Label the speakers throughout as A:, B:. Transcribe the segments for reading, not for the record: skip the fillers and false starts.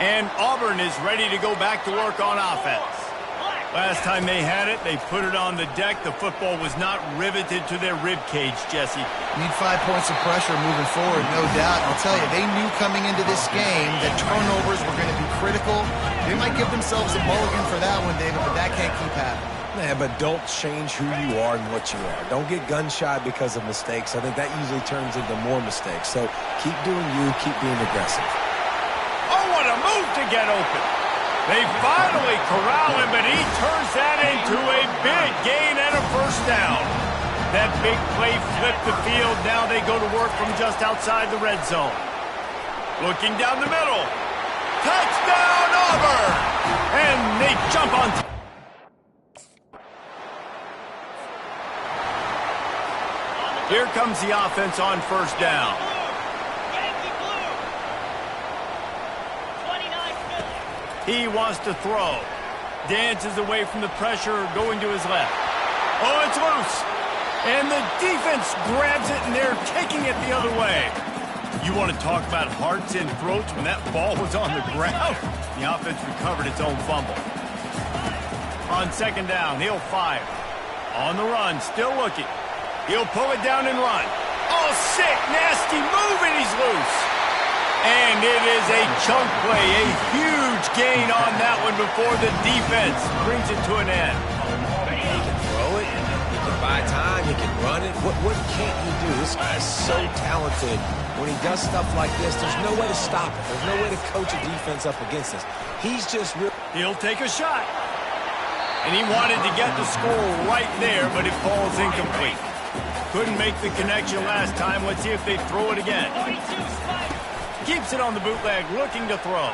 A: And Auburn is ready to go back to work on offense. Last time they had it, they put it on the deck. The football was not riveted to their rib cage, Jesse.
B: Need 5 points of pressure moving forward, no doubt. And I'll tell you, they knew coming into this game that turnovers were going to be critical. They might give themselves a mulligan for that one, David, but that can't keep happening.
C: Yeah, but don't change who you are and what you are. Don't get gun-shy because of mistakes. I think that usually turns into more mistakes. So keep doing you, keep being aggressive.
A: Oh, what a move to get open. They finally corral him, but he turns that into a big gain and a first down. That big play flipped the field. Now they go to work from just outside the red zone. Looking down the middle. Touchdown, Auburn! And they jump on. Here comes the offense on first down. He wants to throw. Dances away from the pressure, going to his left. Oh, it's loose. And the defense grabs it, and they're taking it the other way. You want to talk about hearts and throats when that ball was on the ground? The offense recovered its own fumble. On second down, he'll fire. On the run, still looking. He'll pull it down and run. Oh, sick, nasty move, and he's loose. And it is a chunk play, a huge gain on that one before the defense brings it to an end.
C: He can throw it, he can buy time, he can run it. What can't he do? This guy's so talented. When he does stuff like this, there's no way to stop it. There's no way to coach a defense up against this. He's just real.
A: He'll take a shot. And he wanted to get the score right there, but it falls incomplete. Couldn't make the connection last time. Let's see if they throw it again. Keeps it on the bootleg, looking to throw.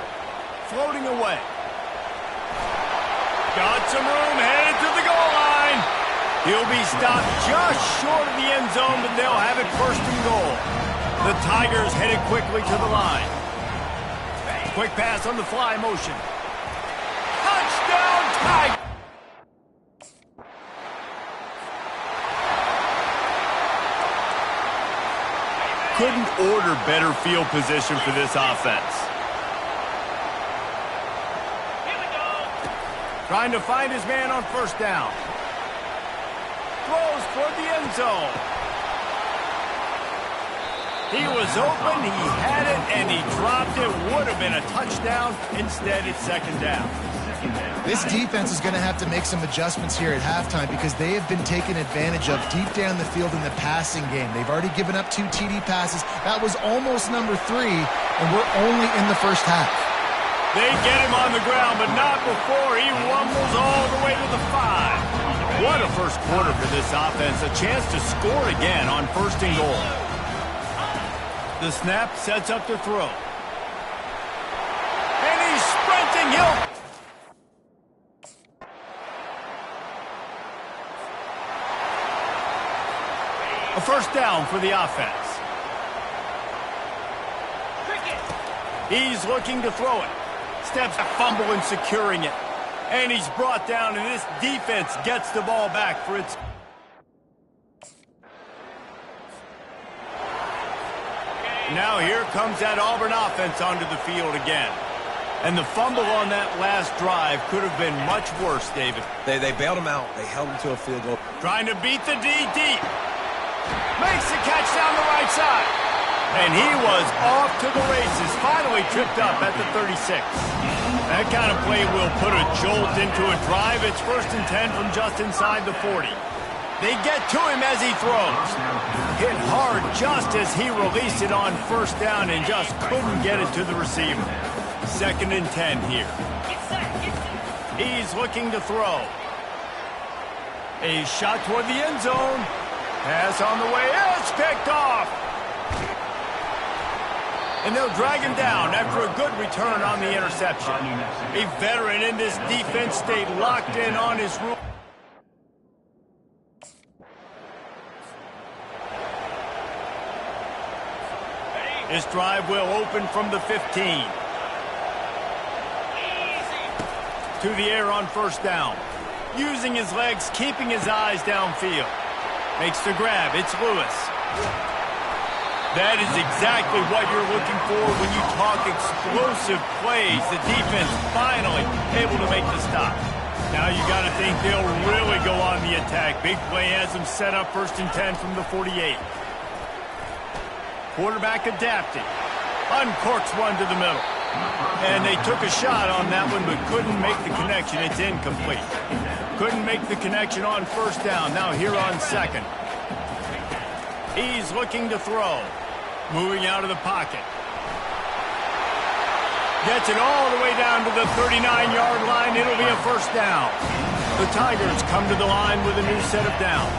A: Floating away. Got some room, headed to the goal line. He'll be stopped just short of the end zone, but they'll have it first and goal. The Tigers headed quickly to the line. Quick pass on the fly motion. Touchdown, Tigers! Couldn't order better field position for this offense.
D: Here we go.
A: Trying to find his man on first down. Throws toward the end zone. He was open, he had it, and he dropped it. Would have been a touchdown. Instead, it's second down.
B: This defense is going to have to make some adjustments here at halftime because they have been taken advantage of deep down the field in the passing game. They've already given up 2 TD passes. That was almost number 3, and we're only in the first half.
A: They get him on the ground, but not before he rumbles all the way to the 5. What a first quarter for this offense. A chance to score again on first and goal. The snap sets up the throw. And he's sprinting. A first down for the offense. He's looking to throw it. Steps a fumble and securing it. And he's brought down, and this defense gets the ball back for its... Now here comes that Auburn offense onto the field again. And the fumble on that last drive could have been much worse, David.
C: They bailed him out. They held him to a field goal.
A: Trying to beat the D deep. Makes the catch down the right side. And he was off to the races. Finally tripped up at the 36. That kind of play will put a jolt into a drive. It's first and 10 from just inside the 40. They get to him as he throws. Hit hard just as he released it on first down and just couldn't get it to the receiver. Second and 10 here. He's looking to throw. A shot toward the end zone. Pass on the way. It's picked off. And they'll drag him down after a good return on the interception. A veteran in this defense stayed locked in on his rule. This drive will open from the 15. To the air on first down. Using his legs, keeping his eyes downfield. Makes the grab. It's Lewis. That is exactly what you're looking for when you talk explosive plays. The defense finally able to make the stop. Now you got to think they'll really go on the attack. Big play has them set up 1st and 10 from the 48. Quarterback adapting. Uncorks one to the middle. And they took a shot on that one but couldn't make the connection. It's incomplete. Couldn't make the connection on 1st down. Now here on 2nd. He's looking to throw. Moving out of the pocket. Gets it all the way down to the 39-yard line. It'll be a 1st down. The Tigers come to the line with a new set of downs.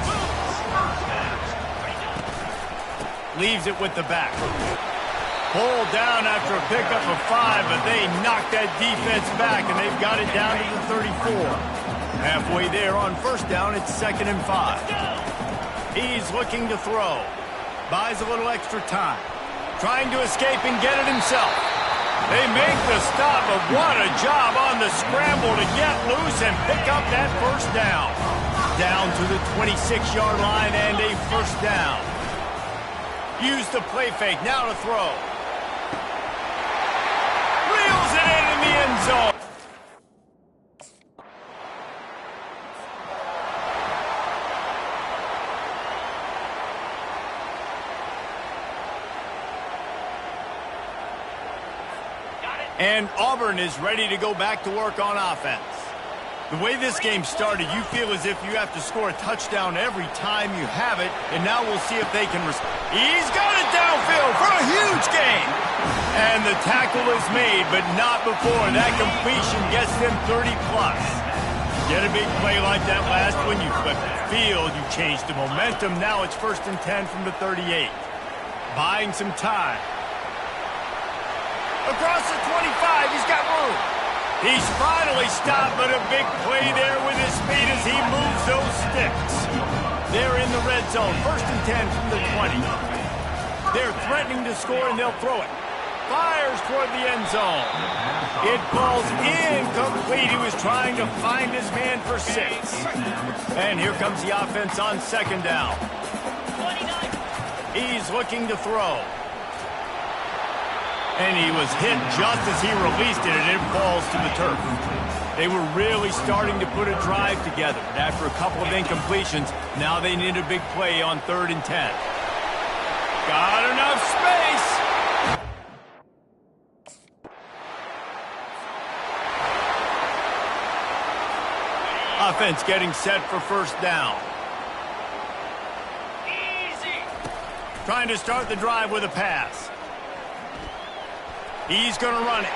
A: Leaves it with the back. Pulled down after a pickup of 5, but they knocked that defense back, and they've got it down to the 34. Halfway there on 1st down, it's 2nd and 5. He's looking to throw. Buys a little extra time. Trying to escape and get it himself. They make the stop, but what a job on the scramble to get loose and pick up that 1st down. Down to the 26-yard line and a 1st down. Use the play fake, now to throw. Reels it in the end zone. And Auburn is ready to go back to work on offense. The way this game started, you feel as if you have to score a touchdown every time you have it, and now we'll see if they can... He's got it downfield for a huge gain! And the tackle is made, but not before. That completion gets them 30-plus. Get a big play like that last one, you flip the field, you change the momentum. Now it's 1st and 10 from the 38. Buying some time. Across the 25, he's got room. He's finally stopped, but a big play there with his speed as he moves those sticks. They're in the red zone, 1st and 10 from the 20. They're threatening to score, and they'll throw it. Fires toward the end zone. It falls incomplete. He was trying to find his man for 6. And here comes the offense on 2nd down. He's looking to throw. And he was hit just as he released it, and it falls to the turf. They were really starting to put a drive together. But after a couple of incompletions, now they need a big play on 3rd and 10. Got enough space. Offense getting set for 1st down. Easy. Trying to start the drive with a pass. He's going to run it.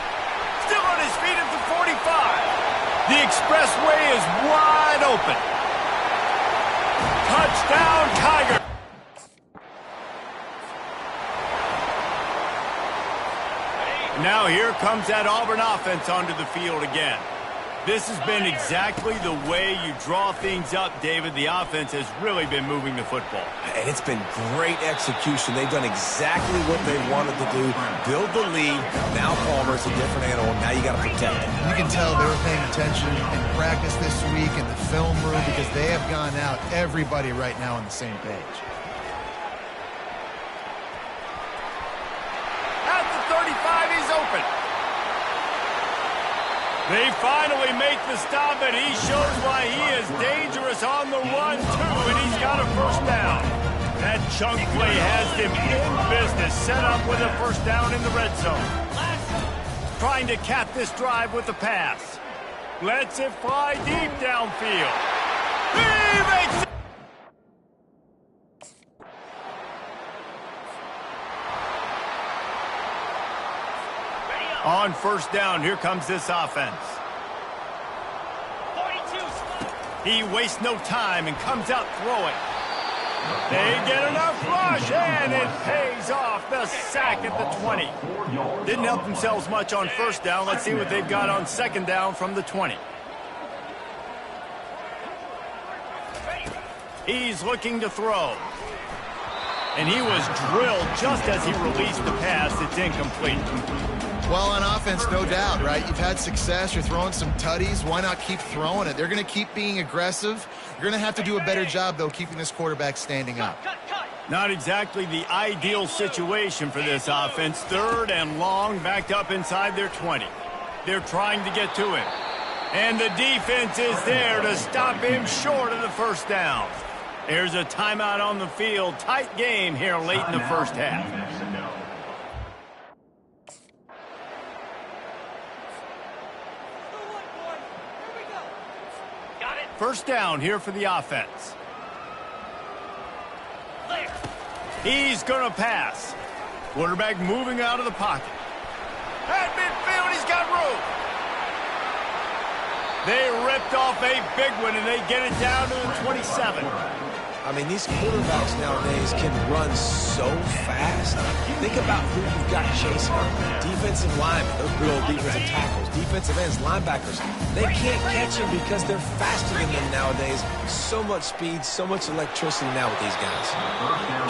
A: Still on his feet at the 45. The expressway is wide open. Touchdown, Tiger. Now here comes that Auburn offense onto the field again. This has been exactly the way you draw things up, David. The offense has really been moving the football.
C: And it's been great execution. They've done exactly what they wanted to do. Build the lead. Now Palmer's a different animal. Now you got to protect it.
B: You can tell they were paying attention in practice this week in the film room because they have gone out, everybody right now on the same page.
A: At the 35, he's open. They finally make the stop, and he shows why he is dangerous on the run, too, and he's got a 1st down. That chunk play has them in business, set up with a 1st down in the red zone. Trying to cap this drive with the pass. Lets it fly deep downfield. He makes it! On 1st down, here comes this offense. 42. He wastes no time and comes out throwing. They get enough rush, and it pays off. The sack at the 20. Didn't help themselves much on 1st down. Let's see what they've got on 2nd down from the 20. He's looking to throw. And he was drilled just as he released the pass. It's incomplete.
B: Well, on offense, no doubt, right? You've had success. You're throwing some tutties. Why not keep throwing it? They're going to keep being aggressive. You're going to have to do a better job, though, keeping this quarterback standing up.
A: Not exactly the ideal situation for this offense. 3rd and long, backed up inside their 20. They're trying to get to him. And the defense is there to stop him short of the first down. There's a timeout on the field. Tight game here late in the first half. First down here for the offense. He's going to pass. Quarterback moving out of the pocket. At midfield, he's got room. They ripped off a big one, and they get it down to the 27.
C: I mean, these quarterbacks nowadays can run so fast. Think about who you've got chasing them. Defensive linemen, those big old defensive tackles, defensive ends, linebackers. They can't catch them because they're faster than them nowadays. So much speed, so much electricity now with these guys.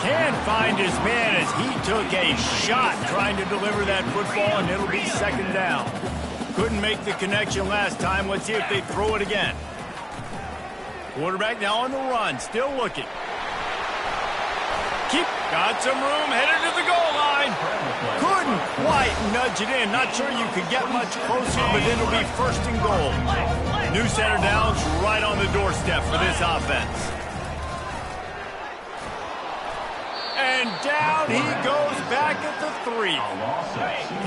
A: Can't find his man as he took a shot trying to deliver that football, and it'll be second down. Couldn't make the connection last time. Let's see if they throw it again. Quarterback now on the run, still looking. Got some room, headed to the goal line. Couldn't quite nudge it in. Not sure you could get much closer, but it'll be first and goal. New center downs right on the doorstep for this offense. And down he goes back at the 3.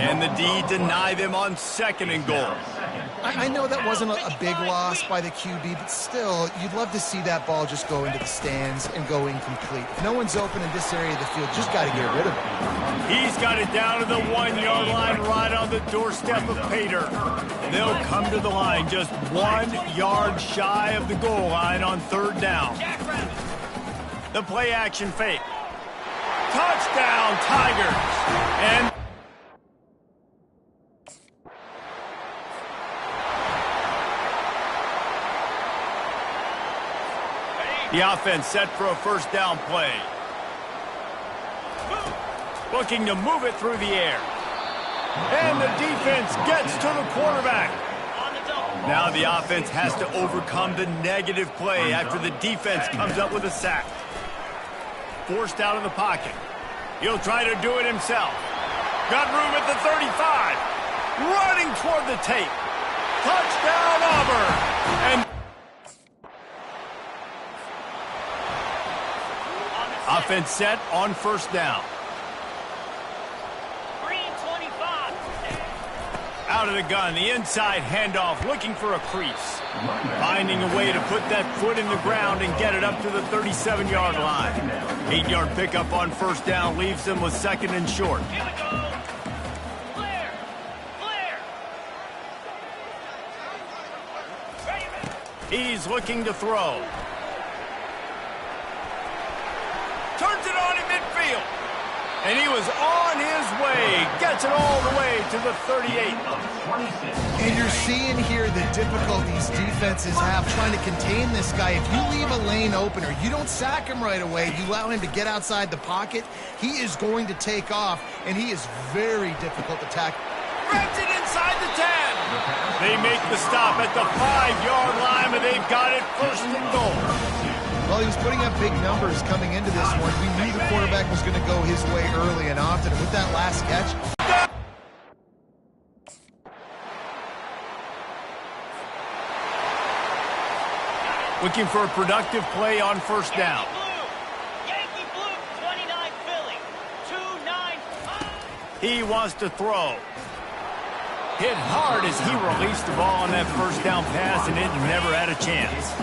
A: And the D deny them on second and goal.
B: I know that wasn't a big loss by the QB, but still, you'd love to see that ball just go into the stands and go incomplete. If no one's open in this area of the field, just got to get rid of it.
A: He's got it down to the 1-yard line right on the doorstep of Pater. They'll come to the line just 1 yard shy of the goal line on third down. The play action fake. Touchdown, Tigers. And the offense set for a first down play. Looking to move it through the air. And the defense gets to the quarterback. Now the offense has to overcome the negative play after the defense comes up with a sack. Forced out of the pocket. He'll try to do it himself. Got room at the 35. Running toward the tape. Touchdown, Auburn. And offense set on first down. Out of the gun, the inside handoff, looking for a crease. Finding a way to put that foot in the ground and get it up to the 37-yard line. 8-yard pickup on first down leaves them with second and short.
D: Here we go. Clear.
A: He's looking to throw. Turns it on in midfield. And he was on his way. Gets it all the way to the 38.
B: And you're seeing here the difficulties defenses have trying to contain this guy. If you leave a lane open or you don't sack him right away, you allow him to get outside the pocket, he is going to take off, and he is very difficult to tackle.
A: Grabs it inside the 10. They make the stop at the 5-yard line, but they've got it first and goal.
B: Well, he was putting up big numbers coming into this one. We knew the quarterback was going to go his way early and often. And with that last catch,
A: looking for a productive play on first down.
D: Yankee Blue, 29 Philly, 2-9.
A: He wants to throw. Hit hard as he released the ball on that first down pass, and it never had a chance.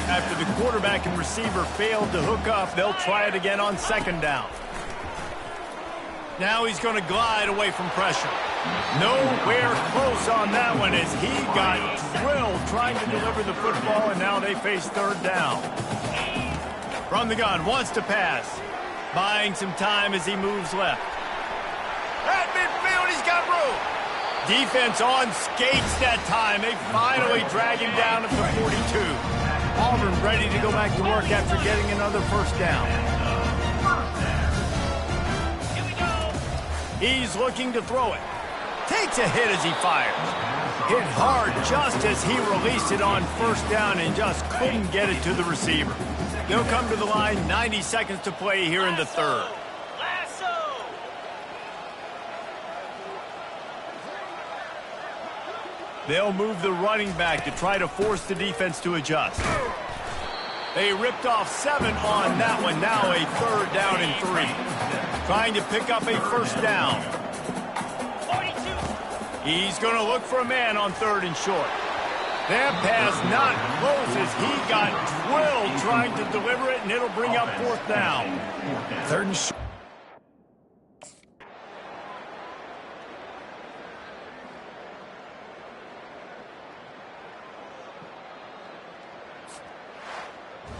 A: After the quarterback and receiver failed to hook up, they'll try it again on second down. Now he's going to glide away from pressure. Nowhere close on that one as he got drilled trying to deliver the football, and now they face third down. From the gun, wants to pass. Buying some time as he moves left. At midfield, he's got room. Defense on skates that time. They finally drag him down at the 42. Auburn ready to go back to work after getting another first down.
D: Here we go.
A: He's looking to throw it. Takes a hit as he fires. Hit hard just as he released it on first down and just couldn't get it to the receiver. They'll come to the line, 90 seconds to play here in the third.
D: Lasso!
A: They'll move the running back to try to force the defense to adjust. They ripped off 7 on that one. Now a 3rd down and 3. Trying to pick up a first down.
D: 42.
A: He's going to look for a man on 3rd and short. That pass not close as he got drilled trying to deliver it, and it'll bring up 4th down.
B: 3rd and short.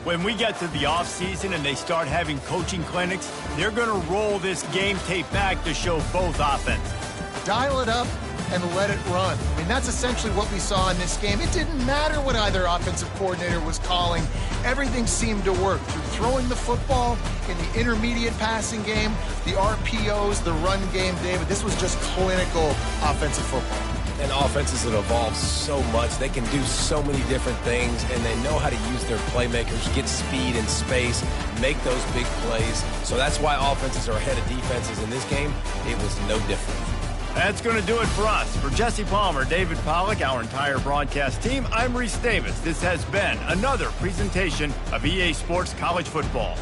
A: When we get to the offseason and they start having coaching clinics, they're going to roll this game tape back to show both offenses.
B: Dial it up and let it run. I mean, that's essentially what we saw in this game. It didn't matter what either offensive coordinator was calling. Everything seemed to work through throwing the football in the intermediate passing game, the RPOs, the run game, David. This was just clinical offensive football.
C: And offenses have evolved so much. They can do so many different things, and they know how to use their playmakers, get speed and space, make those big plays. So that's why offenses are ahead of defenses in this game. It was no different.
A: That's going to do it for us. For Jesse Palmer, David Pollack, our entire broadcast team, I'm Reese Davis. This has been another presentation of EA Sports College Football.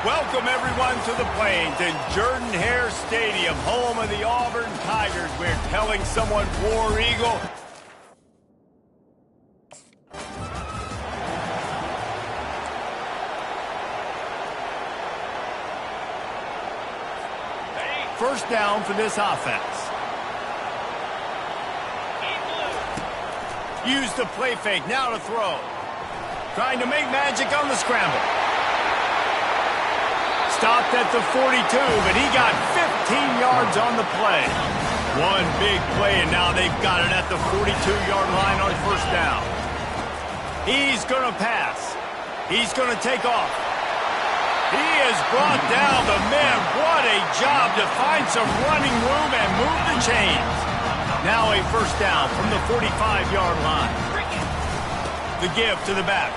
A: Welcome, everyone, to the Plains and Jordan-Hare Stadium, home of the Auburn Tigers. We're telling someone War Eagle. First down for this offense. Use the play fake, now to throw. Trying to make magic on the scramble. Stopped at the 42, but he got 15 yards on the play. One big play, and now they've got it at the 42-yard line on first down. He's going to pass. He's going to take off. He has brought down the men. What a job to find some running room and move the chains. Now a first down from the 45-yard line. The give to the back.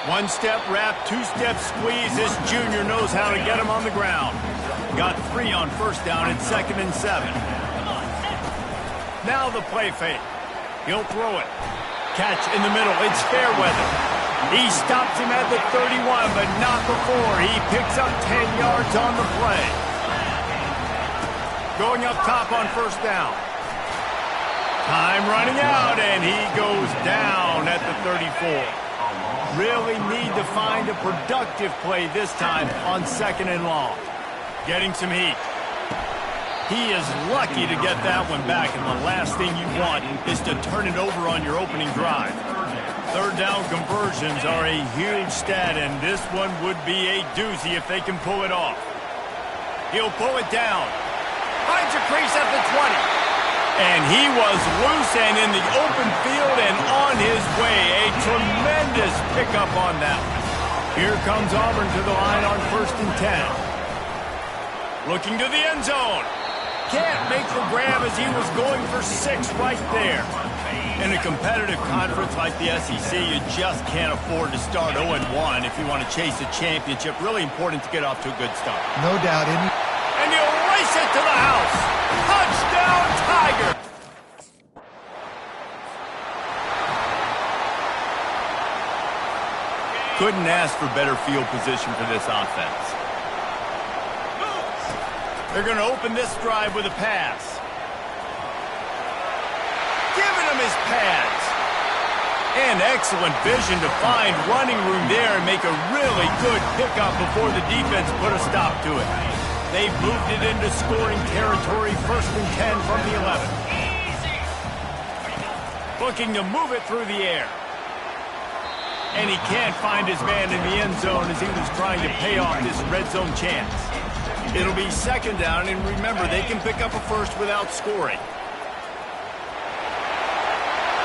A: One-step wrap, two-step squeeze. This junior knows how to get him on the ground. Got 3 on first down and 2nd and 7. Now the play fake. He'll throw it. Catch in the middle. It's Fairweather. He stops him at the 31, but not before. He picks up 10 yards on the play. Going up top on first down. Time running out, and he goes down at the 34. Really need to find a productive play this time on 2nd and long. Getting some heat. He is lucky to get that one back, and the last thing you want is to turn it over on your opening drive. Third down conversions are a huge stat, and this one would be a doozy if they can pull it off. He'll pull it down. Finds a crease at the 20. And he was loose and in the open field and on his way. A tremendous pickup on that one. Here comes Auburn to the line on 1st and 10. Looking to the end zone. Can't make the grab as he was going for 6 right there. In a competitive conference like the SEC, you just can't afford to start 0-1 if you want to chase a championship. Really important to get off to a good start.
B: No doubt.
A: And he'll race it to the house. Touchdown, Tiger! Couldn't ask for better field position for this offense. They're going to open this drive with a pass. Giving him his pads. And excellent vision to find running room there and make a really good pickup before the defense put a stop to it. They've moved it into scoring territory, 1st and 10 from the 11. Looking to move it through the air. And he can't find his man in the end zone as he was trying to pay off this red zone chance. It'll be 2nd down, and remember, they can pick up a first without scoring.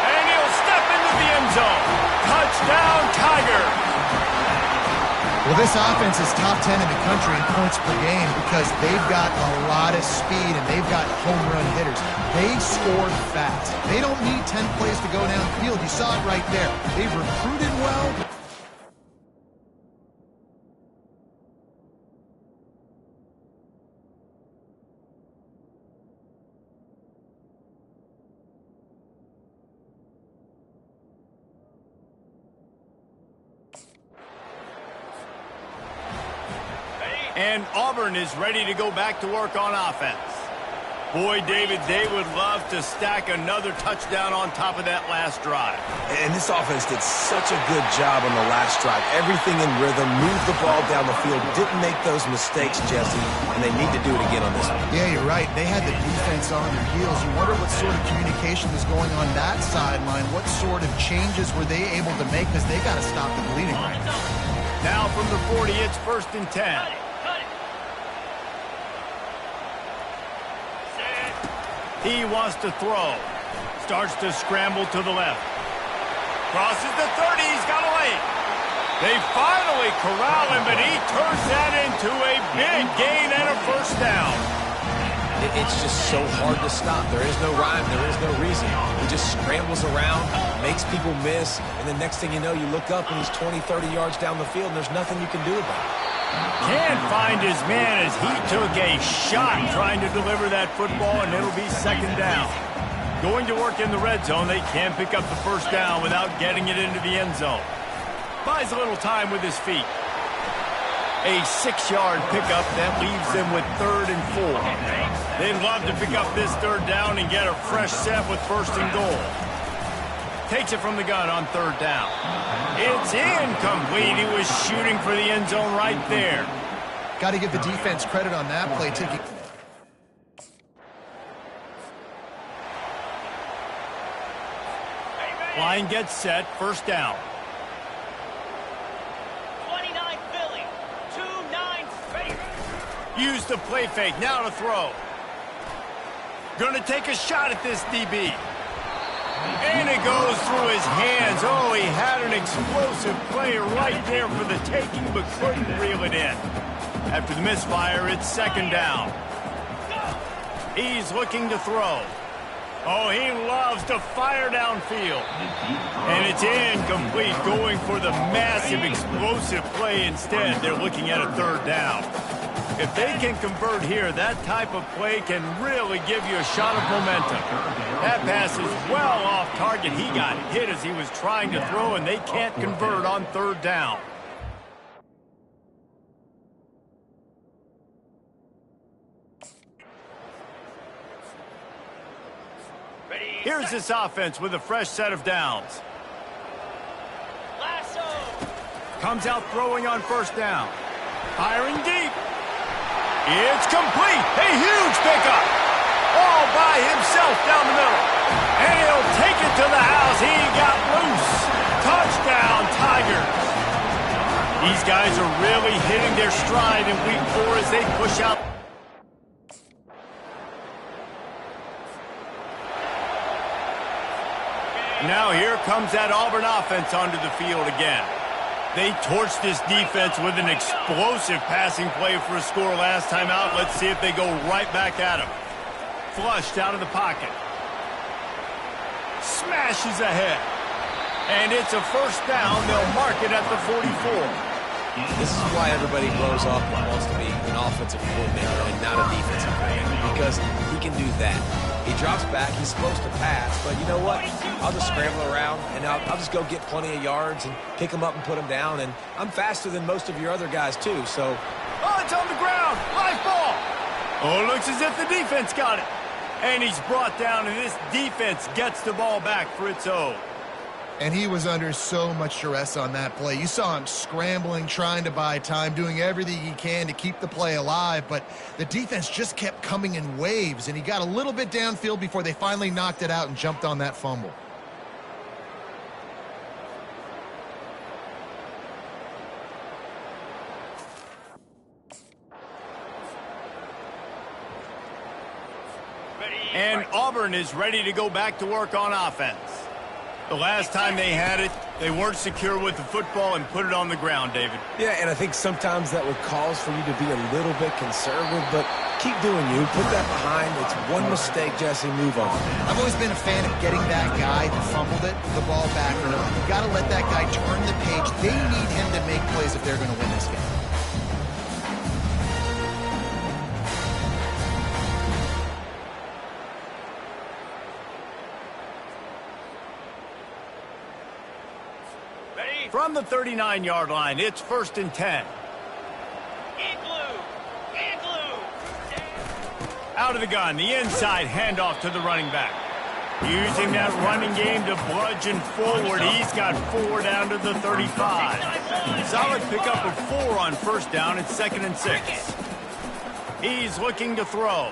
A: And he'll step into the end zone. Touchdown, Tiger!
B: Well, this offense is top 10 in the country in points per game because they've got a lot of speed and they've got home run hitters. They scored fast. They don't need 10 plays to go downfield. You saw it right there. They've recruited well.
A: And Auburn is ready to go back to work on offense. Boy, David, they would love to stack another touchdown on top of that last drive.
C: And this offense did such a good job on the last drive. Everything in rhythm, moved the ball down the field, didn't make those mistakes, Jesse, and they need to do it again on this one.
B: Yeah, you're right. They had the defense on their heels. You wonder what sort of communication was going on that sideline. What sort of changes were they able to make because they got to stop the bleeding right now.
A: Now from the 40, it's 1st and 10. He wants to throw. Starts to scramble to the left. Crosses the 30. He's got a lane. They finally corral him, but he turns that into a big gain and a first down.
C: It's just so hard to stop. There is no rhyme. There is no reason. He just scrambles around, makes people miss, and the next thing you know, you look up and he's 20, 30 yards down the field, and there's nothing you can do about it.
A: Can't find his man as he took a shot trying to deliver that football, and it'll be 2nd down. Going to work in the red zone, they can't pick up the first down without getting it into the end zone. Buys a little time with his feet. A 6-yard pickup that leaves them with 3rd and 4. They'd love to pick up this 3rd down and get a fresh set with 1st and goal. Takes it from the gun on 3rd down. It's incomplete. He was shooting for the end zone right there.
B: Got to give the defense credit on that play, taking...
A: Line gets set, 1st down.
D: 29 Philly. 2-9 fake.
A: Use the play fake, now to throw. Gonna take a shot at this DB. And it goes through his hands. Oh, he had an explosive play right there for the taking, but couldn't reel it in. After the misfire, it's 2nd down. He's looking to throw. Oh, he loves to fire downfield. And it's incomplete, going for the massive explosive play instead. They're looking at a 3rd down. If they can convert here, that type of play can really give you a shot of momentum. That pass is well off target. He got hit as he was trying to throw, and they can't convert on 3rd down. Here's this offense with a fresh set of downs.
D: Lasso.
A: Comes out throwing on 1st down. Firing deep. It's complete. A huge pickup. All by himself down the middle. And he'll take it to the house. He got loose. Touchdown, Tigers. These guys are really hitting their stride in week 4 as they push out. Now here comes that Auburn offense onto the field again. They torched this defense with an explosive passing play for a score last time out. Let's see if they go right back at him. Flushed out of the pocket. Smashes ahead. And it's a 1st down. They'll mark it at the 44.
C: This is why everybody blows up and wants to be an offensive coordinator and not a defensive coordinator, because he can do that. He drops back, he's supposed to pass, but you know what? I'll just scramble around, and I'll just go get plenty of yards and pick them up and put them down, and I'm faster than most of your other guys, too, so...
A: Oh, it's on the ground! Live ball! Oh, it looks as if the defense got it. And he's brought down, and this defense gets the ball back for its own.
B: And he was under so much duress on that play. You saw him scrambling, trying to buy time, doing everything he can to keep the play alive, but the defense just kept coming in waves, and he got a little bit downfield before they finally knocked it out and jumped on that fumble.
A: And Auburn is ready to go back to work on offense. The last time they had it, they weren't secure with the football and put it on the ground, David.
C: Yeah, and I think sometimes that would cause for you to be a little bit conservative, but keep doing you. Put that behind. It's one mistake, Jesse. Move on.
B: I've always been a fan of getting that guy who fumbled it, the ball back early. You got to let that guy turn the page. They need him to make plays if they're going to win this game.
A: From the 39-yard line, it's 1st and 10.
D: Igloo. Igloo.
A: Out of the gun, the inside handoff to the running back. Using that running game to bludgeon forward, he's got 4 down to the 35. Solid pickup of 4 on 1st down. It's 2nd and 6. He's looking to throw.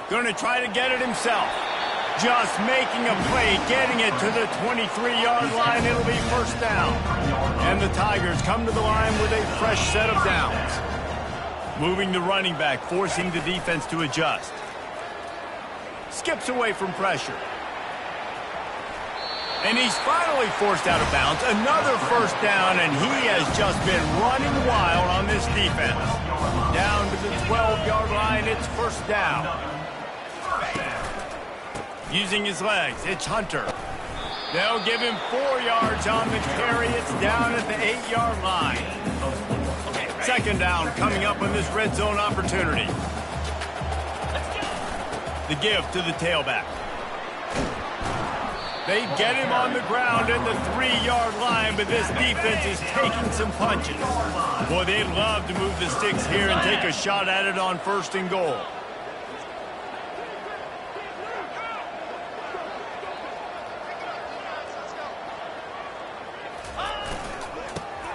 A: Going to try to get it himself. Just making a play, getting it to the 23-yard line. It'll be 1st down. And the Tigers come to the line with a fresh set of downs. Moving the running back, forcing the defense to adjust. Skips away from pressure. And he's finally forced out of bounds. Another 1st down, and he has just been running wild on this defense. Down to the 12-yard line, it's 1st down. Using his legs, it's Hunter. They'll give him 4 yards on the carry. It's down at the 8-yard line. 2nd down coming up on this red zone opportunity. The give to the tailback. They get him on the ground at the 3-yard line, but this defense is taking some punches. Boy, they'd love to move the sticks here and take a shot at it on 1st and goal.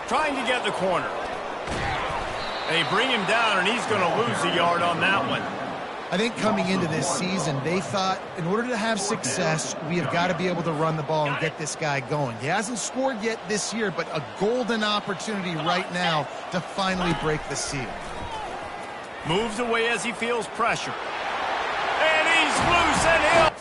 A: Trying to get the corner. They bring him down, and he's going to lose a yard on that one.
B: I think coming into this season, they thought in order to have success, we have got to be able to run the ball and get this guy going. He hasn't scored yet this year, but a golden opportunity right now to finally break the seal.
A: Moves away as he feels pressure. And he's loose, and he'll...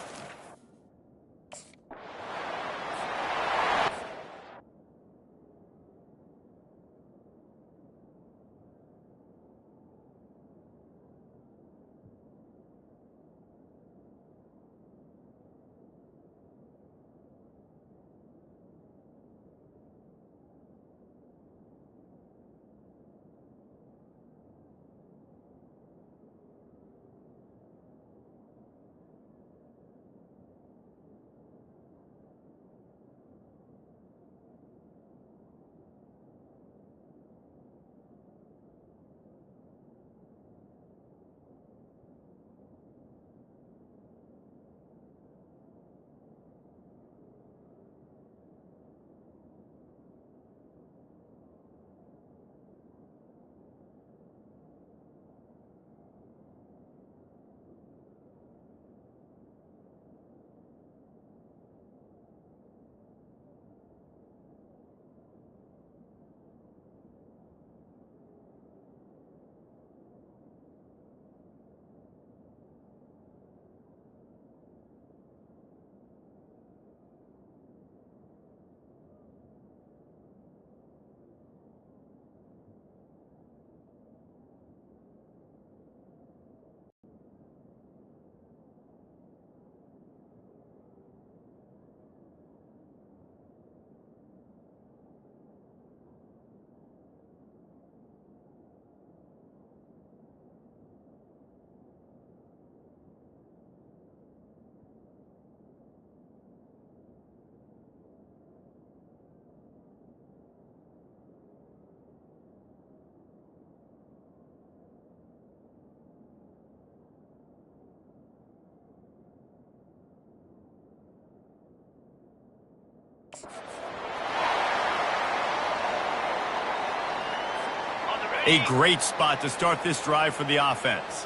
A: A great spot to start this drive for the offense.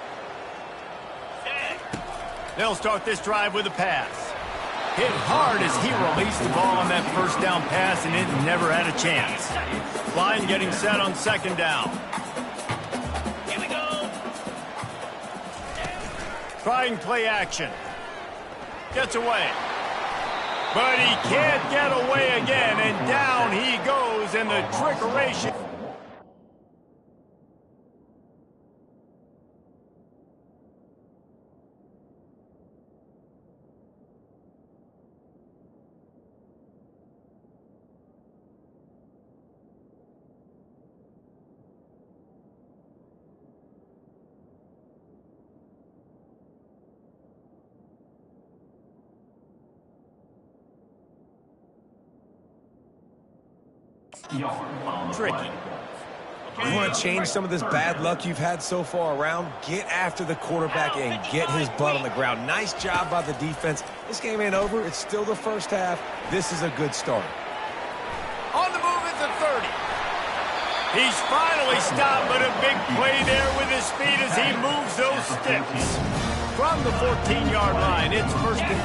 A: They'll start this drive with a pass. Hit hard as he released the ball on that 1st down pass, and it never had a chance. Line getting set on 2nd down.
D: Here we go.
A: Trying play action. Gets away. But he can't get away again, and down he goes, and the trickeration. Tricky.
C: You want to change some of this bad luck you've had so far around? Get after the quarterback and get his butt on the ground. Nice job by the defense. This game ain't over. It's still the 1st half. This is a good start.
A: On the move at the 30. He's finally stopped, but a big play there with his feet as he moves those sticks. From the 14-yard line, it's 1st and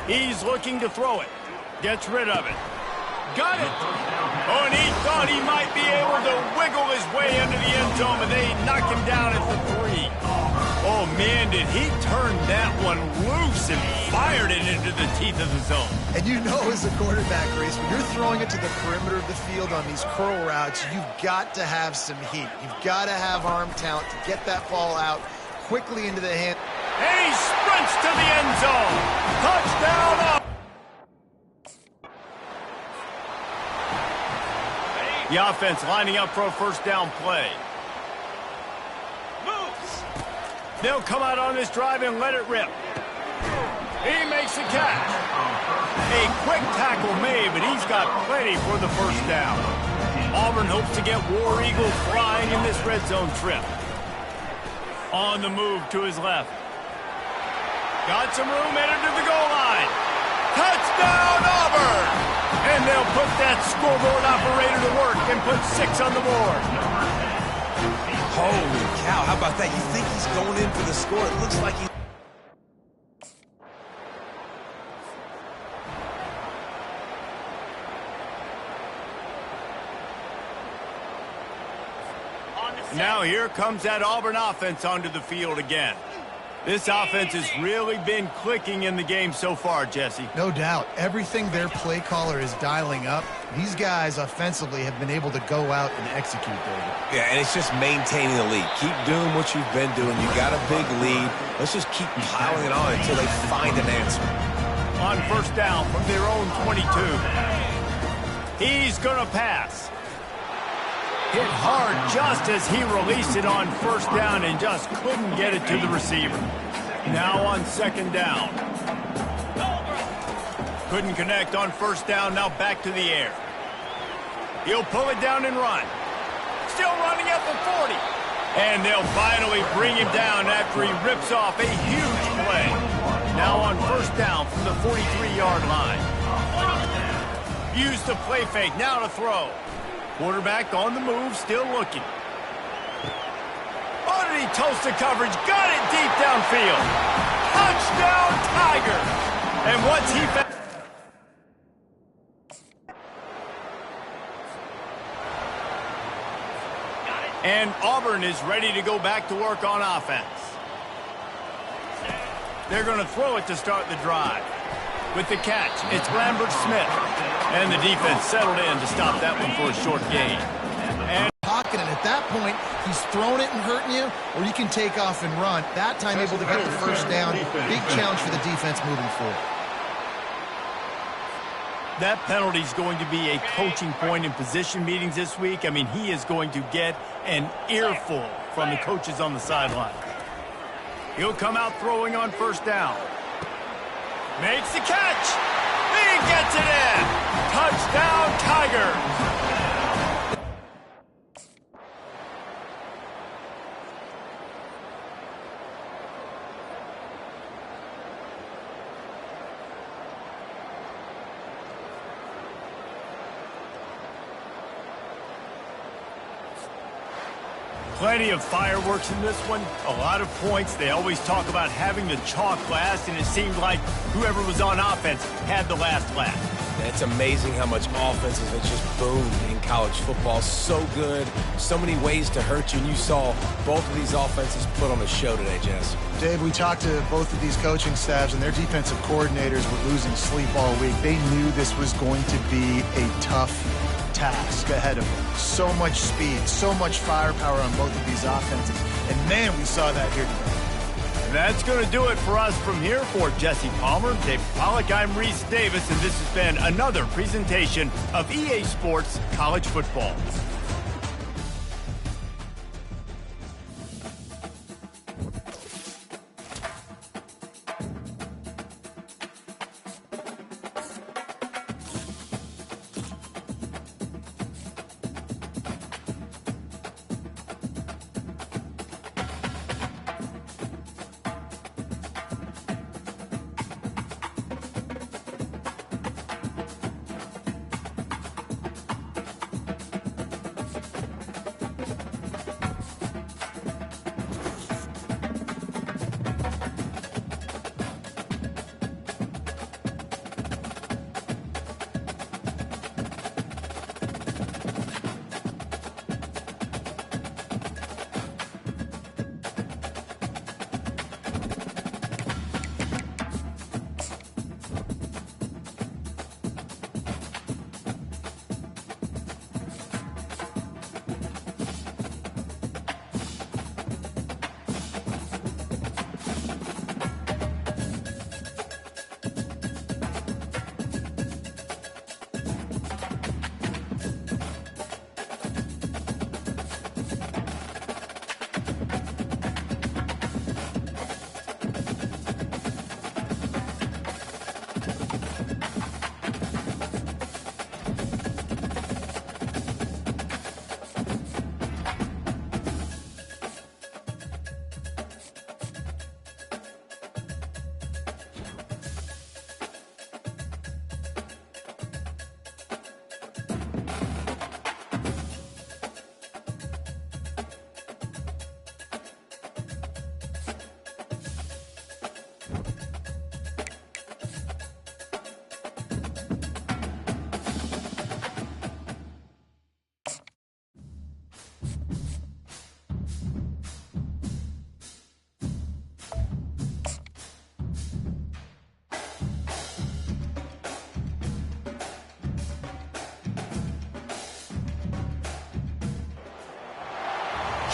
A: 10. He's looking to throw it. Gets rid of it. Got it. Oh, and he thought he might be able to wiggle his way into the end zone, but they knock him down at the 3. Oh, man, did he turn that one loose and fired it into the teeth of the zone.
B: And you know as a quarterback, Reese, when you're throwing it to the perimeter of the field on these curl routes, you've got to have some heat. You've got to have arm talent to get that ball out quickly into the hand.
A: And he sprints to the end zone. Touchdown up. The offense lining up for a 1st down play.
D: Moves.
A: They'll come out on this drive and let it rip. He makes the catch. A quick tackle made, but he's got plenty for the first down. Auburn hopes to get War Eagle flying in this red zone trip. On the move to his left. Got some room, headed to the goal line. Touchdown, Auburn! And they'll put that scoreboard operator to work and put 6 on the board.
C: Holy cow, how about that? You think he's going in for the score? It looks like he...
A: Now here comes that Auburn offense onto the field again. This offense has really been clicking in the game so far, Jesse.
B: No doubt. Everything their play caller is dialing up, these guys offensively have been able to go out and execute, David.
C: Yeah, and it's just maintaining the lead. Keep doing what you've been doing. You got a big lead. Let's just keep piling it on until they find an answer.
A: On first down from their own 22. He's going to pass. Hit hard just as he released it on first down and just couldn't get it to the receiver. Now on second down. Couldn't connect on first down, now back to the air. He'll pull it down and run. Still running at the 40. And they'll finally bring him down after he rips off a huge play. Now on first down from the 43-yard line. Use the play fake, now to throw. Quarterback on the move, still looking. Oh, did he toast the coverage? Got it deep downfield. Touchdown, Tiger. And once he found... And Auburn is ready to go back to work on offense. They're going to throw it to start the drive. With the catch, it's Lambert Smith. And the defense settled in to stop that one for a short gain. And
B: pocket, and at that point, he's throwing it and hurting you, or you can take off and run. That time able to get the first down. Big challenge for the defense moving forward.
A: that penalty is going to be a coaching point in position meetings this week. I mean, he is going to get an earful from the coaches on the sideline. He'll come out throwing on first down. Makes the catch. He gets it in. Touchdown, Tigers. Plenty of fireworks in this one, a lot of points. They always talk about having the chalk last, and it seemed like whoever was on offense had the last laugh.
C: It's amazing how much offenses have just boomed in college football. So good, so many ways to hurt you, and you saw both of these offenses put on a show today, Jess.
B: Dave, we talked to both of these coaching staffs, and their defensive coordinators were losing sleep all week. They knew this was going to be a tough task ahead of them. So much speed, so much firepower on both of these offenses. And man, we saw that here today.
A: And that's going to do it for us from here. For Jesse Palmer, Dave Pollack, I'm Reese Davis, and this has been another presentation of EA Sports College Football.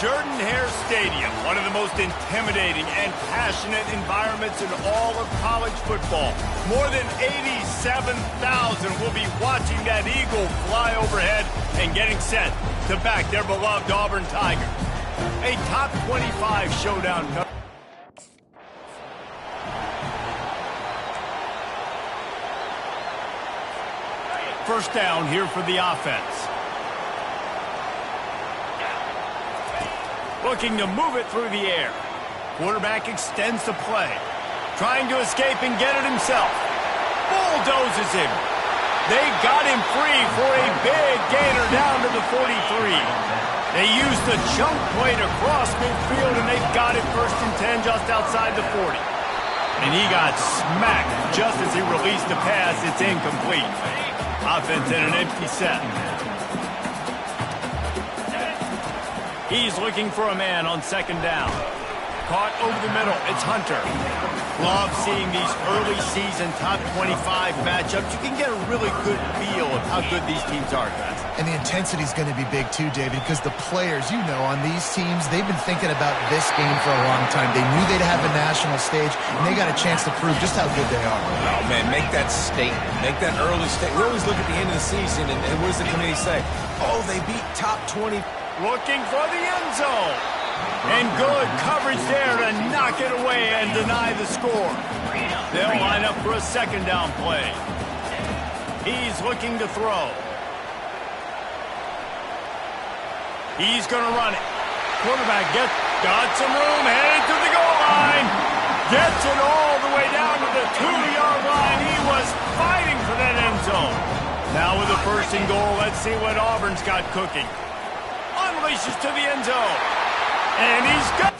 A: Jordan-Hare Stadium, one of the most intimidating and passionate environments in all of college football. More than 87,000 will be watching that Eagle fly overhead and getting set to back their beloved Auburn Tigers. A top 25 showdown. First down here for the offense. Looking to move it through the air. Quarterback extends the play. Trying to escape and get it himself. Bulldozes him. They got him free for a big gainer down to the 43. They used the chunk play to cross midfield, and they've got it 1st and 10 just outside the 40. And he got smacked just as he released the pass. It's incomplete. Offense in an empty set. He's looking for a man on 2nd down. Caught over the middle. It's Hunter. Love seeing these early season top 25 matchups. You can get a really good feel of how good these teams are, guys.
B: And the intensity is going to be big too, David, because the players, you know, on these teams, they've been thinking about this game for a long time. They knew they'd have a national stage, and they got a chance to prove just how good they are.
C: Oh, man, make that statement. Make that early statement. We always look at the end of the season, and what does the committee say? Oh, they beat top 20.
A: Looking for the end zone. And good coverage there to knock it away and deny the score. They'll line up for a 2nd down play. He's looking to throw. He's going to run it. Quarterback got some room, headed to the goal line. Gets it all the way down to the 2-yard line. He was fighting for that end zone. Now with a 1st and goal, let's see what Auburn's got cooking. Unleashes to the end zone. And he's got...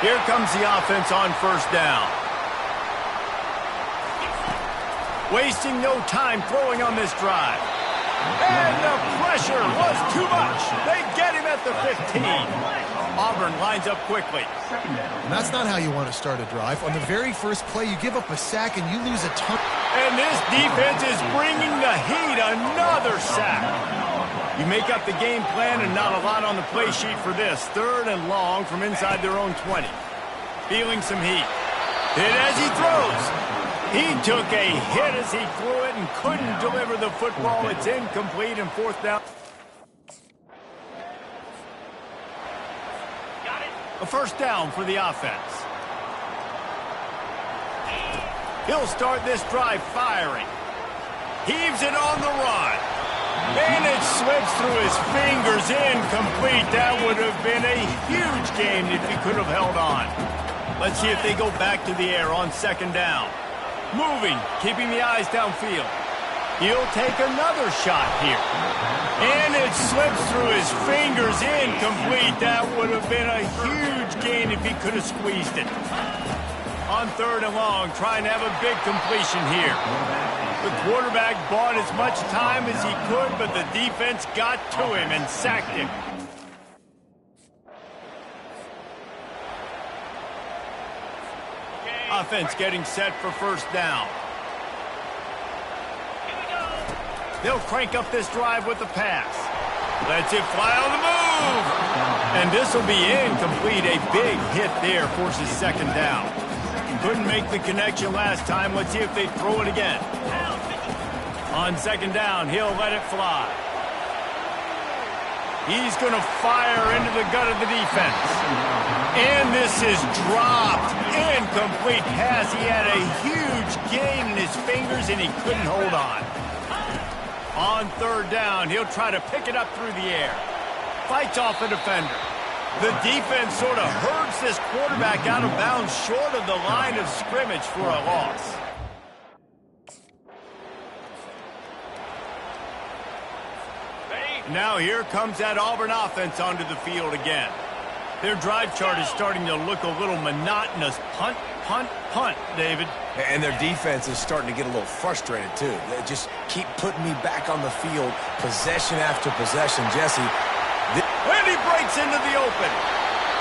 A: Here comes the offense on 1st down. Wasting no time throwing on this drive. And the pressure was too much. They get him at the 15. Auburn lines up quickly.
B: And that's not how you want to start a drive. On the very first play, you give up a sack and you lose a ton.
A: And this defense is bringing the heat. Another sack. You make up the game plan and not a lot on the play sheet for this. 3rd and long from inside their own 20. Feeling some heat. Hit as he throws. He took a hit as he threw it and couldn't deliver the football. It's incomplete and 4th down. A 1st down for the offense. He'll start this drive firing. Heaves it on the run. And it slips through his fingers. Incomplete. That would have been a huge game if he could have held on. Let's see if they go back to the air on 2nd down. Moving, keeping the eyes downfield. He'll take another shot here. And it slips through his fingers. Incomplete. That would have been a huge gain if he could have squeezed it. On 3rd and long, trying to have a big completion here. The quarterback bought as much time as he could, but the defense got to him and sacked him. Offense getting set for 1st down. They'll crank up this drive with the pass. Lets it fly on the move. And this will be incomplete. A big hit there forces 2nd down. Couldn't make the connection last time. Let's see if they throw it again. On 2nd down, he'll let it fly. He's going to fire into the gut of the defense. And this is dropped. Incomplete pass. He had a huge gain in his fingers, and he couldn't hold on. On 3rd down, he'll try to pick it up through the air. Fights off a defender. The defense sort of herds this quarterback out of bounds short of the line of scrimmage for a loss. Now here comes that Auburn offense onto the field again. Their drive chart is starting to look a little monotonous. Punt, punt, punt, David.
C: And their defense is starting to get a little frustrated, too. They just keep putting me back on the field, possession after possession. Jesse.
A: And he breaks into the open.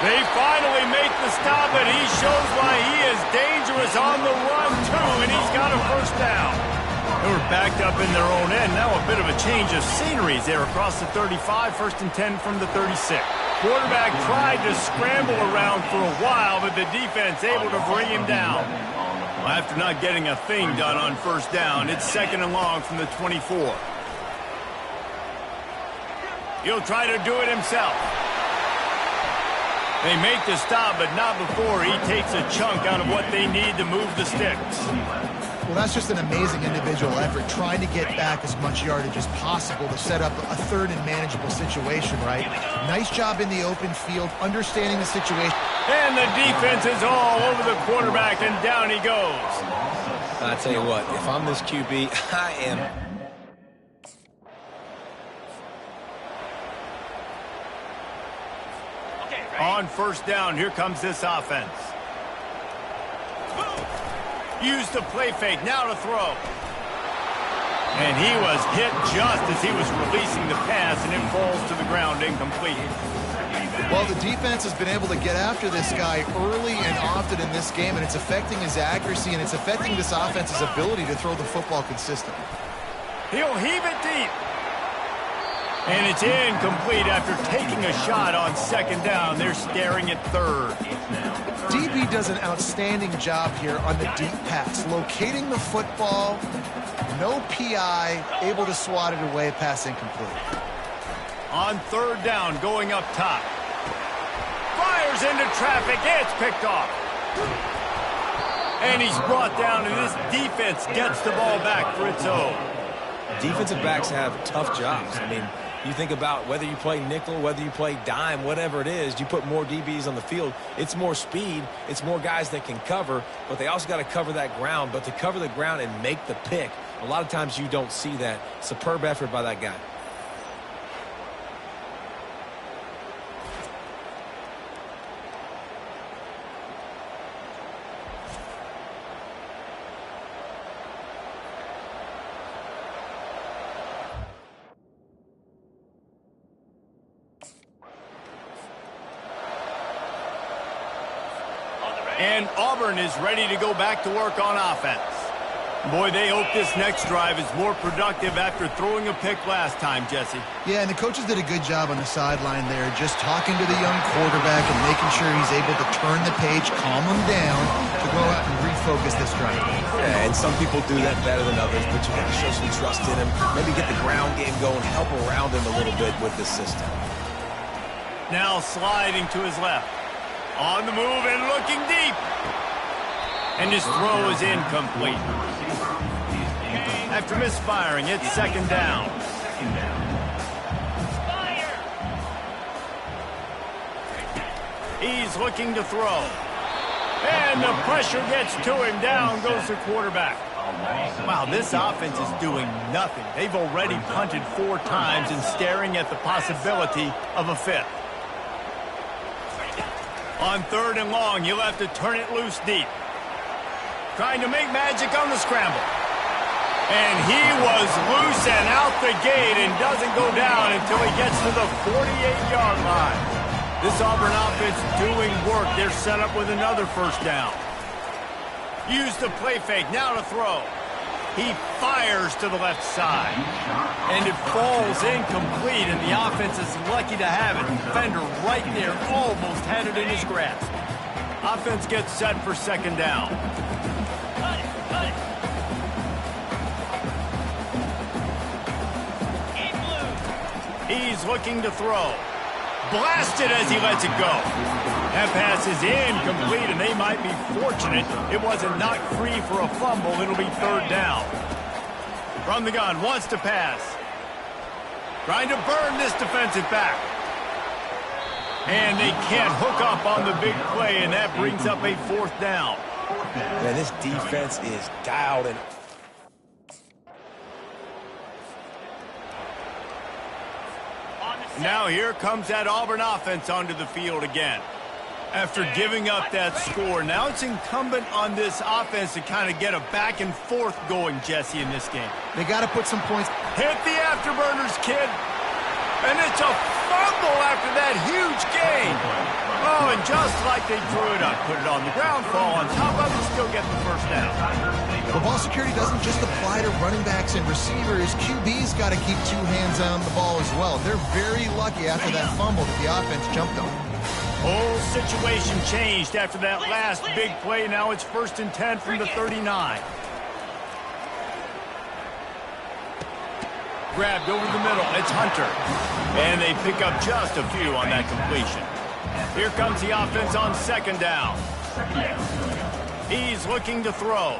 A: They finally make the stop, and he shows why he is dangerous on the run, too, and he's got a 1st down. And They were backed up in their own end. Now a bit of a change of scenery. They're across the 35, 1st and 10 from the 36. Quarterback tried to scramble around for a while, but the defense able to bring him down. After not getting a thing done on 1st down, it's 2nd and long from the 24. He'll try to do it himself. They make the stop, but not before he takes a chunk out of what they need to move the sticks.
B: Well, that's just an amazing individual effort, trying to get back as much yardage as possible to set up a 3rd and manageable situation, right? Nice job in the open field, understanding the situation.
A: And the defense is all over the quarterback, and down he goes.
C: I tell you what, if I'm this QB, I am...
A: On 1st down, here comes this offense. Use the play fake, now to throw. And he was hit just as he was releasing the pass, and it falls to the ground incomplete.
B: Well, the defense has been able to get after this guy early and often in this game, and it's affecting his accuracy, and it's affecting this offense's ability to throw the football consistently.
A: He'll heave it deep. And it's incomplete after taking a shot on 2nd down. They're staring at 3rd.
B: DB does an outstanding job here on the deep pass, locating the football, no PI, able to swat it away, pass incomplete.
A: On 3rd down, going up top. Fires into traffic, it's picked off. And he's brought down, and this defense gets the ball back for its own.
C: Defensive backs have tough jobs. I mean, you think about whether you play nickel, whether you play dime, whatever it is, you put more DBs on the field. It's more speed. It's more guys that can cover, but they also got to cover that ground. But to cover the ground and make the pick, a lot of times you don't see that. Superb effort by that guy.
A: And Auburn is ready to go back to work on offense. Boy, they hope this next drive is more productive after throwing a pick last time, Jesse.
B: Yeah, and the coaches did a good job on the sideline there, just talking to the young quarterback and making sure he's able to turn the page, calm him down, to go out and refocus this drive.
C: Yeah, and some people do that better than others, but you got to show some trust in him, maybe get the ground game going, help around him a little bit with this system.
A: Now sliding to his left. On the move and looking deep. And his throw is incomplete. After misfiring, it's 2nd down. He's looking to throw. And the pressure gets to him. Down goes the quarterback. Wow, this offense is doing nothing. They've already punted 4 times and staring at the possibility of a 5th. On 3rd and long, you'll have to turn it loose deep. Trying to make magic on the scramble. And he was loose and out the gate and doesn't go down until he gets to the 48-yard line. This Auburn offense doing work. They're set up with another 1st down. Use the play fake, now to throw. He fires to the left side. And it falls incomplete, and the offense is lucky to have it. Defender right there almost had it in his grasp. Offense gets set for 2nd down. He's looking to throw. Blasted as he lets it go. That pass is incomplete, and they might be fortunate it wasn't knocked free for a fumble. It'll be 3rd down. From the gun, wants to pass. Trying to burn this defensive back. And they can't hook up on the big play, and that brings up a 4th down.
C: Man, this defense is dialed in.
A: Now here comes that Auburn offense onto the field again. After giving up that score, now it's incumbent on this offense to kind of get a back and forth going, Jesse, in this game.
B: They got to put some points.
A: Hit the afterburners, kid. And it's a fumble after that huge gain. Oh, and just like they drew it up, put it on the ground, fall on top of it, still get the 1st down.
B: But ball security doesn't just apply to running backs and receivers. QB's got to keep 2 hands on the ball as well. They're very lucky after that fumble that the offense jumped on.
A: Whole situation changed after that last big play. Now it's 1st and 10 from the 39. Grabbed over the middle. It's Hunter. And they pick up just a few on that completion. Here comes the offense on 2nd down. He's looking to throw.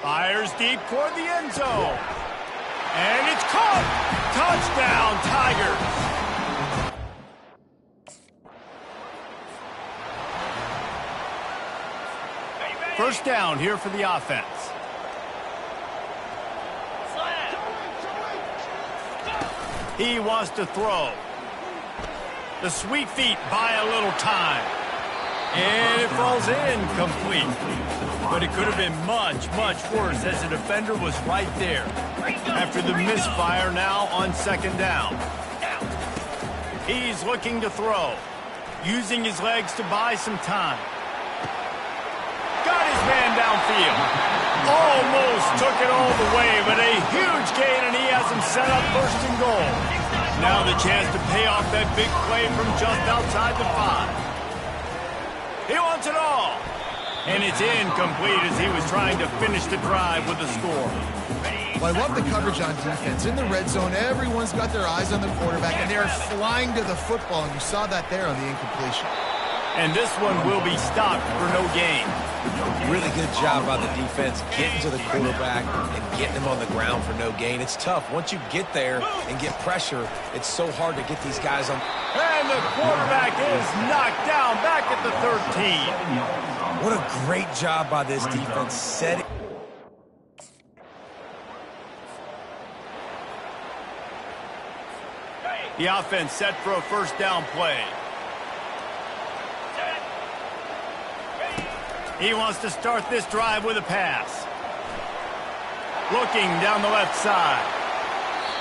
A: Fires deep toward the end zone. And it's caught. Touchdown, Tigers. First down here for the offense. He wants to throw. The sweet feet buy a little time. And it falls incomplete. But it could have been much, much worse as the defender was right there. After the misfire, now on 2nd down. He's looking to throw. Using his legs to buy some time. Got his man downfield. Almost took it all the way, but a huge gain, and he has him set up 1st and goal. Now the chance to pay off that big play from just outside the 5. He wants it all. And it's incomplete as he was trying to finish the drive with a score.
B: Well, I love the coverage on defense. In the red zone, everyone's got their eyes on the quarterback, and they're flying to the football, and you saw that there on the incompletion.
A: And this one will be stopped for no gain.
C: Really good job by the defense getting to the quarterback and getting him on the ground for no gain. It's tough. Once you get there and get pressure, it's so hard to get these guys on.
A: And the quarterback is knocked down back at the 13.
C: What a great job by this defense setting.
A: The offense set for a 1st down play. He wants to start this drive with a pass. Looking down the left side.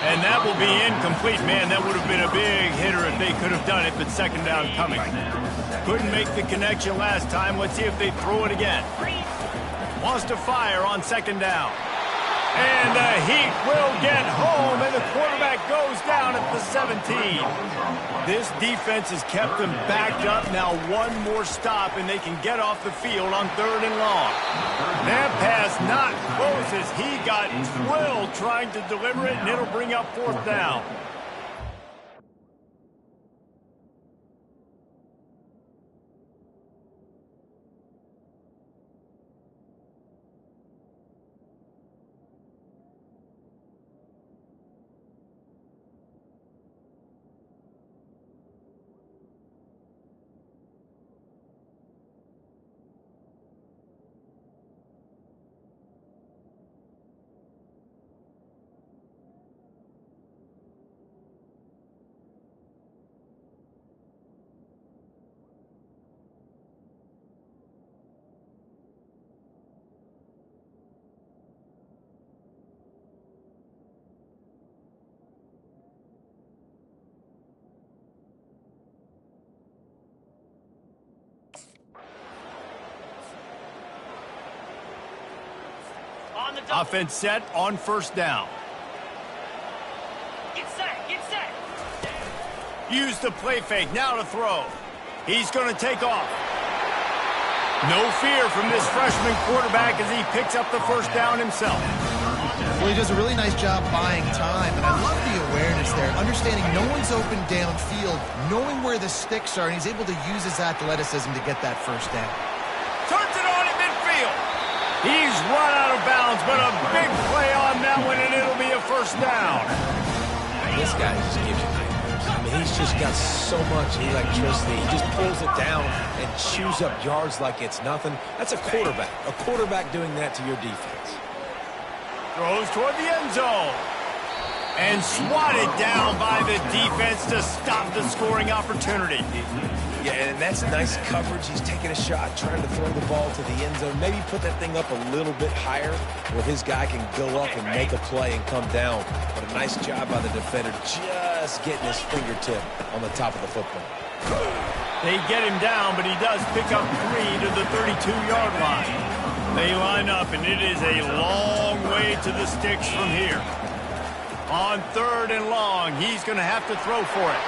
A: And that will be incomplete. Man, that would have been a big hitter if they could have done it, but 2nd down coming. Couldn't make the connection last time. Let's see if they throw it again. Wants to fire on 2nd down. And the Heat will get home, and the quarterback goes down at the 17. This defense has kept them backed up. Now one more stop, and they can get off the field on 3rd and long. That pass not close as he got drilled trying to deliver it, and it'll bring up 4th down. Offense set on 1st down.
D: Get set, get set.
A: Use the play fake, now to throw. He's going to take off. No fear from this freshman quarterback as he picks up the 1st down himself.
B: Well, he does a really nice job buying time, and I love the awareness there, understanding no one's open downfield, knowing where the sticks are, and he's able to use his athleticism to get that 1st down.
A: Turns it on in midfield. He's run out of bounds, but a big play on that one, and it'll be a 1st down.
C: This guy just gives you nightmares. I mean, he's just got so much electricity. He just pulls it down and chews up yards like it's nothing. That's a quarterback. A quarterback doing that to your defense.
A: Throws toward the end zone. And swatted down by the defense to stop the scoring opportunity.
C: Yeah, and that's nice coverage. He's taking a shot, trying to throw the ball to the end zone. Maybe put that thing up a little bit higher where his guy can go up and make a play and come down. But a nice job by the defender just getting his fingertip on the top of the football.
A: They get him down, but he does pick up 3 to the 32-yard line. They line up, and it is a long way to the sticks from here. On 3rd and long, he's going to have to throw for it.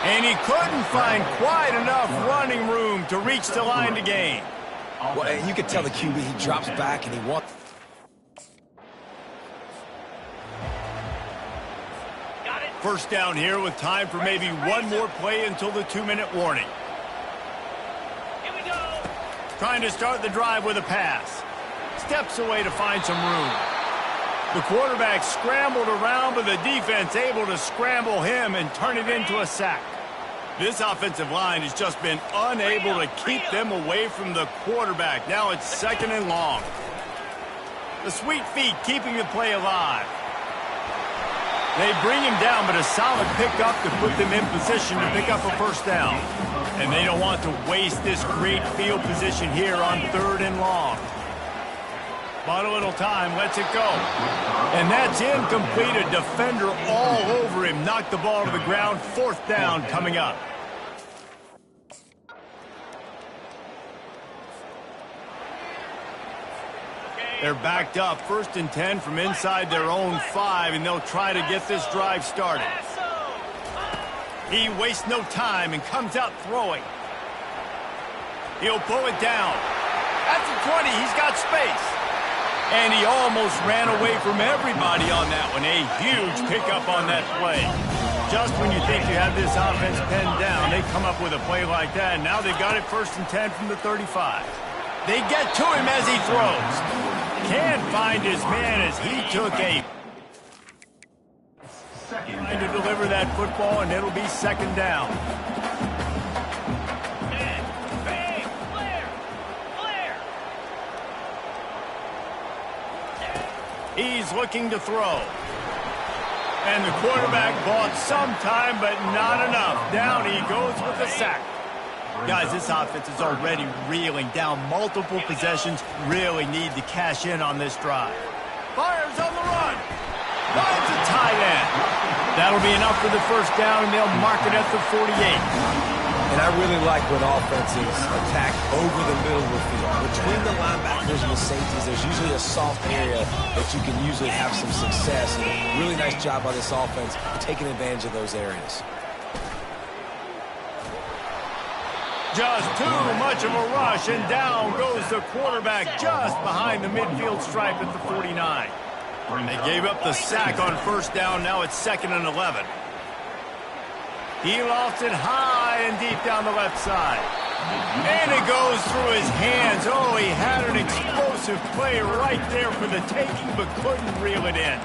A: And he couldn't find quite enough running room to reach the line to gain.
C: Well, and you could tell the QB, he drops back and he wants...
D: Got it.
A: First down here with time for maybe one more play until the 2-minute warning.
D: Here we go.
A: Trying to start the drive with a pass. Steps away to find some room. The quarterback scrambled around, but the defense able to scramble him and turn it into a sack. This offensive line has just been unable to keep them away from the quarterback. Now it's 2nd and long. The sweet feet keeping the play alive. They bring him down, but a solid pickup to put them in position to pick up a first down. And they don't want to waste this great field position here on 3rd and long. But a little time, lets it go. And that's incomplete. A defender all over him. Knocked the ball to the ground. 4th down coming up. They're backed up. 1st and 10 from inside their own 5, and they'll try to get this drive started. He wastes no time and comes out throwing. He'll pull it down. At the 20, he's got space. And he almost ran away from everybody on that one. A huge pickup on that play. Just when you think you have this offense pinned down, they come up with a play like that. And now they've got it 1st and 10 from the 35. They get to him as he throws. Can't find his man as he took a... Trying to deliver that football, and it'll be 2nd down. He's looking to throw. And the quarterback bought some time, but not enough. Down he goes with the sack. Guys, this offense is already reeling down multiple possessions. Really need to cash in on this drive. Fires on the run. Finds a tight end. That'll be enough for the first down, and they'll mark it at the 48.
C: And I really like when offenses attack over the middle of the field. Between the linebackers and the safeties, there's usually a soft area that you can usually have some success. And really nice job by this offense taking advantage of those areas.
A: Just too much of a rush, and down goes the quarterback just behind the midfield stripe at the 49. They gave up the sack on 1st down. Now it's 2nd and 11. He lofts it high and deep down the left side. And it goes through his hands. Oh, he had an explosive play right there for the taking, but couldn't reel it in.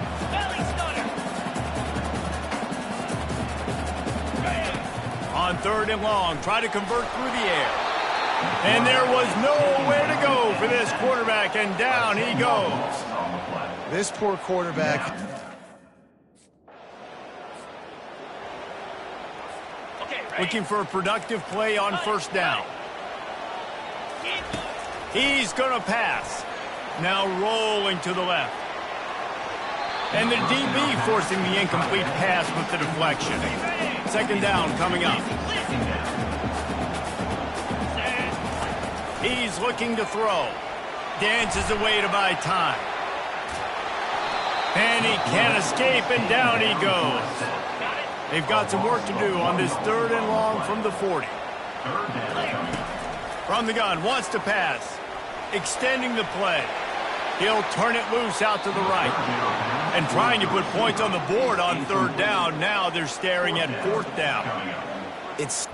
A: On 3rd and long, try to convert through the air. And there was nowhere to go for this quarterback, and down he goes.
B: This poor quarterback...
A: Looking for a productive play on 1st down. He's going to pass. Now rolling to the left. And the DB forcing the incomplete pass with the deflection. 2nd down coming up. He's looking to throw. Dances away to buy time. And he can't escape, and down he goes. They've got some work to do on this 3rd and long from the 40. From the gun, wants to pass. Extending the play. He'll turn it loose out to the right. And trying to put points on the board on 3rd down. Now they're staring at 4th down.
C: It's...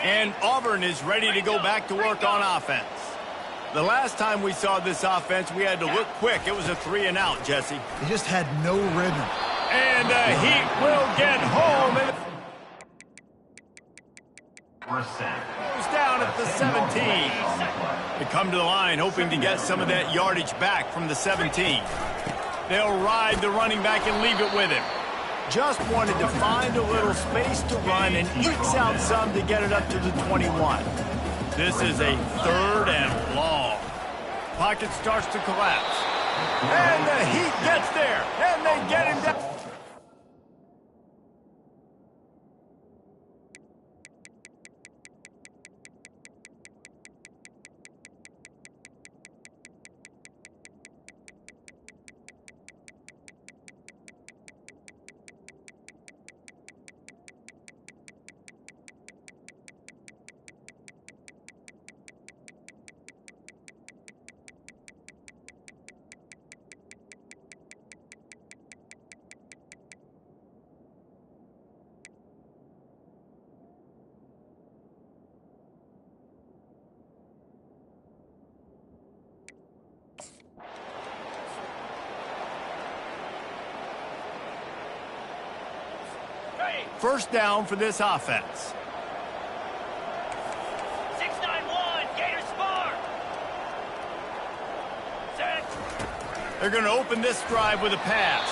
A: And Auburn is ready to go back to work on offense. The last time we saw this offense, we had to look quick. It was a 3-and-out, Jesse.
B: They just had no rhythm.
A: And the Heat will get home. And goes down at the 17. They come to the line hoping to get some of that yardage back from the 17. They'll ride the running back and leave it with him. Just wanted to find a little space to run and ekes out some to get it up to the 21. This is a 3rd and long. Pocket starts to collapse. And the Heat gets there. And they get him down. First down for this offense.
D: 691, Gator Spar. Set.
A: They're going to open this drive with a pass.